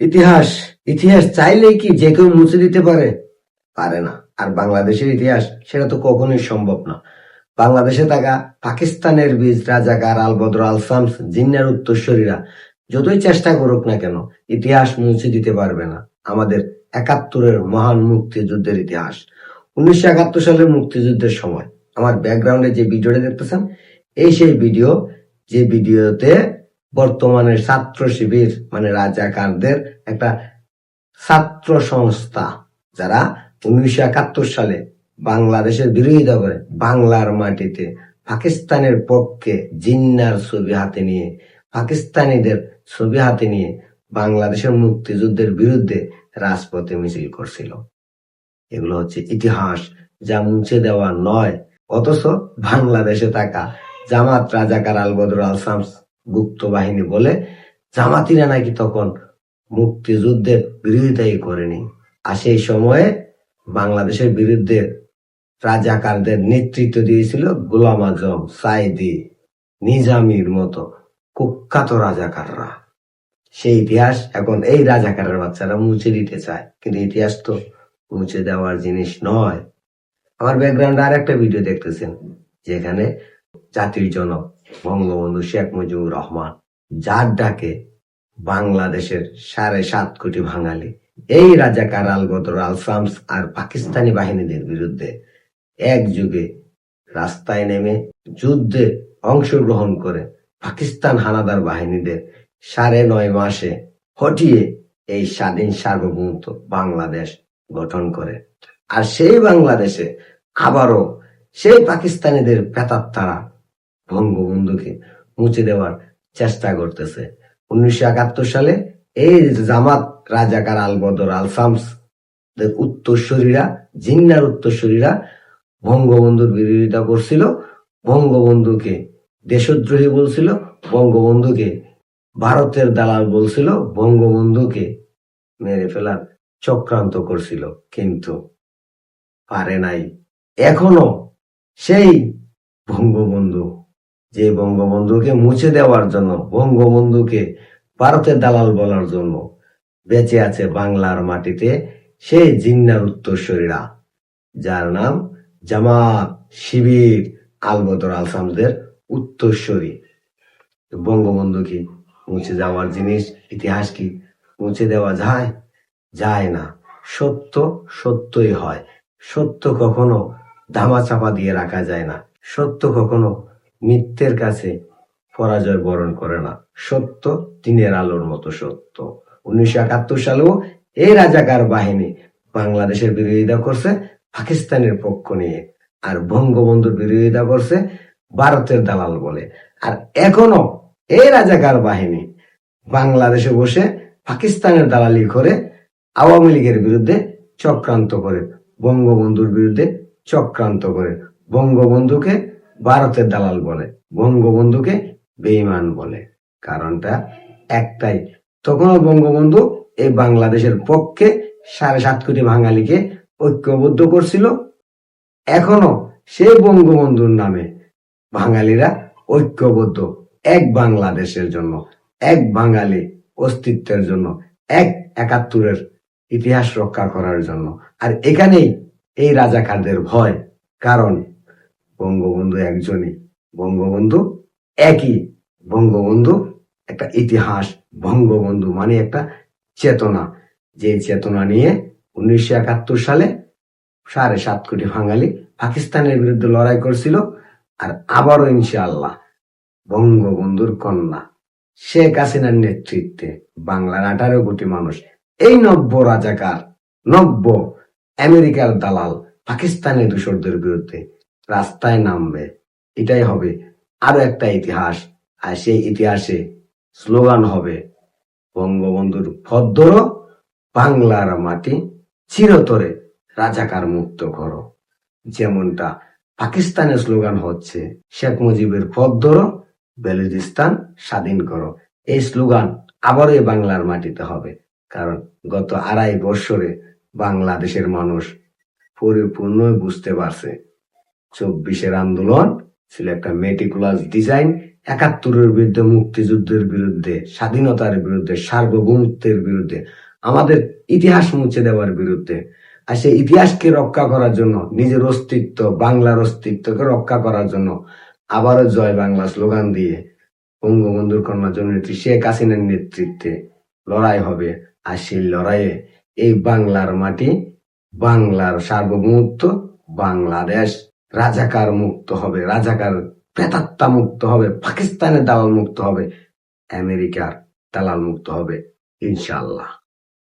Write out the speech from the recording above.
ইতিহাস ইতিহাস চাইলেই কি যে কেউ মুছে দিতে পারে? পারে না। আর বাংলাদেশের ইতিহাস সেটা তো কখনোই সম্ভব না। বাংলাদেশে থাকা পাকিস্তানের বীজ রাজাকার আল বদর আল শামস জিন্নার উত্তরসূরিরা যতই চেষ্টা করুক না কেন ইতিহাস মুছে দিতে পারবে না আমাদের ৭১-এর মহান মুক্তিযুদ্ধের ইতিহাস। ১৯৭১ সালের মুক্তিযুদ্ধের সময় আমার ব্যাকগ্রাউন্ডে যে ভিডিওটা দেখতেছেন এই সেই ভিডিও, যে ভিডিওতে বর্তমানের ছাত্র শিবির মানে রাজাকারদের একটা ছাত্র সংস্থা যারা ১৯৭১ সালে বাংলাদেশের বিরোধিতা করে বাংলার মাটিতে পাকিস্তানের পক্ষে জিন্নার ছবি হাতে নিয়ে, পাকিস্তানিদের ছবি হাতে নিয়ে বাংলাদেশের মুক্তিযুদ্ধের বিরুদ্ধে রাজপথে মিছিল করছিল। এগুলো হচ্ছে ইতিহাস, যা মুছে দেওয়া নয়। অথচ বাংলাদেশে থাকা জামাত রাজাকার আল বদর আল শামস গুপ্ত বাহিনী বলে জামাতিরা নাকি তখন মুক্তিযুদ্ধের বিরোধিতাই করেনি। আর সেই সময়ে বাংলাদেশের বিরুদ্ধে রাজাকারদের নেতৃত্ব দিয়েছিল গোলাম আজম, সাইদি, নিজামীর মতো কুখ্যাত রাজাকাররা। সেই ইতিহাস এখন এই রাজাকারের বাচ্চারা মুছে দিতে চায়, কিন্তু ইতিহাস তো মুছে দেওয়ার জিনিস নয়। আমার ব্যাকগ্রাউন্ডে আর একটা ভিডিও দেখতেছেন যেখানে জাতির জনক বঙ্গবন্ধু শেখ মুজিবুর রহমান, যার ডাকে বাংলাদেশের ৭.৫ কোটি বাঙালি এই রাজাকার আল বদর আল শামস আর পাকিস্তানি বাহিনীদের বিরুদ্ধে একযোগে রাস্তায় নেমে যুদ্ধে অংশগ্রহণ করে পাকিস্তান হানাদার বাহিনীদের ৯.৫ মাসে হটিয়ে এই স্বাধীন সার্বভৌমত্ব বাংলাদেশ গঠন করে। আর সেই বাংলাদেশে আবারও সেই পাকিস্তানিদের প্রেতাত্মারা বঙ্গবন্ধুকে মুছে দেওয়ার চেষ্টা করতেছে। ১৯৭১ সালে এই জামাত রাজাকার আল বদর আল শামস উত্তরসূরিরা, জিন্নার উত্তরসূরিরা বঙ্গবন্ধুর বিরোধিতা করছিল, বঙ্গবন্ধুকে দেশদ্রোহী বলছিল, বঙ্গবন্ধুকে ভারতের দালাল বলছিল, বঙ্গবন্ধুকে মেরে ফেলার চক্রান্ত করছিল, কিন্তু পারে নাই। এখনো সেই বঙ্গবন্ধু, যে বঙ্গবন্ধুকে মুছে দেওয়ার জন্য, বঙ্গবন্ধুকে ভারতের দালাল বলার জন্য বেঁচে আছে বাংলার মাটিতে সেই জিন্নার উত্তরসূরিরা, যার নাম জামাত শিবির আল বদর আল শামসদের উত্তরসূরি। বঙ্গবন্ধু কি মুছে যাওয়ার জিনিস? ইতিহাস কি মুছে দেওয়া যায়? যায় না। সত্য সত্যই হয়। সত্য কখনো ধামাচাপা দিয়ে রাখা যায় না। সত্য কখনো মিথ্যের কাছে পরাজয় বরণ করে না। সত্য দিনের আলোর মতো সত্য। ১৯৭১ সালেও এই রাজাকার বাহিনী বাংলাদেশের বিরোধিতা করছে পাকিস্তানের পক্ষ নিয়ে, আর বঙ্গবন্ধুর বিরোধিতা করছে ভারতের দালাল বলে। আর এখনো এই রাজাকার বাহিনী বাংলাদেশে বসে পাকিস্তানের দালালি করে আওয়ামী লীগের বিরুদ্ধে চক্রান্ত করে, বঙ্গবন্ধুর বিরুদ্ধে চক্রান্ত করে, বঙ্গবন্ধুকে ভারতের দালাল বলে, বঙ্গবন্ধুকে বেঈমান বলে। কারণটা একটাই, তখনও বঙ্গবন্ধু এই বাংলাদেশের পক্ষে ৭.৫ কোটি বাঙালিকে ঐক্যবদ্ধ করছিল। এখনো সেই বঙ্গবন্ধুর নামে বাঙালিরা ঐক্যবদ্ধ এক বাংলাদেশের জন্য, এক বাঙালি অস্তিত্বের জন্য, এক ৭১-এর ইতিহাস রক্ষা করার জন্য। আর এখানেই এই রাজাকারদের ভয়, কারণ বঙ্গবন্ধু একজনই, বঙ্গবন্ধু একই, বঙ্গবন্ধু একটা ইতিহাস, বঙ্গবন্ধু মানে একটা চেতনা, যে চেতনা নিয়ে ১৯৭১ সালে ৭.৫ কোটি বাঙালি পাকিস্তানের বিরুদ্ধে লড়াই করছিল। আর আবারও ইনশাআল্লাহ বঙ্গবন্ধুর কন্যা শেখ হাসিনার নেতৃত্বে বাংলার ১৮ কোটি মানুষ এই নব্য রাজাকার, নব্য আমেরিকার দালাল পাকিস্তানের দূষরদের বিরুদ্ধে রাস্তায় নামবে। এটাই হবে আরো একটা ইতিহাস। আর সেই ইতিহাসে স্লোগান হবে বঙ্গবন্ধুর ভদ্র বাংলার মাটি চিরতরে রাজাকার মুক্ত করো। যেমনটা পাকিস্তানের স্লোগান হচ্ছে শেখ মুজিবের ভদ্র বেলুচিস্তান স্বাধীন করো। এই স্লোগান আবারও এই বাংলার মাটিতে হবে, কারণ গত ২.৫ বছরে বাংলাদেশের মানুষ পরিপূর্ণ বুঝতে পারছে ২৪-এর আন্দোলন ছিল একটা মেটিকুলাস ডিজাইন, একাত্তরের বিরুদ্ধে, মুক্তিযুদ্ধের বিরুদ্ধে, স্বাধীনতার বিরুদ্ধে, সার্বভৌমত্বের বিরুদ্ধে, আমাদের ইতিহাস মুছে দেওয়ার বিরুদ্ধে। আর সেই ইতিহাসকে রক্ষা করার জন্য, নিজের অস্তিত্ব, বাংলার অস্তিত্বকে রক্ষা করার জন্য আবারও জয় বাংলা স্লোগান দিয়ে বঙ্গবন্ধুর কন্যা জননেত্রী শেখ হাসিনার নেতৃত্বে লড়াই হবে। আর সেই লড়াইয়ে এই বাংলার মাটি, বাংলার সার্বভৌমত্ব, বাংলাদেশ রাজাকার মুক্ত হবে, রাজাকার প্রেতাত্মা মুক্ত হবে, পাকিস্তানের দালাল মুক্ত হবে, আমেরিকার দালাল মুক্ত হবে, ইনশাআল্লাহ।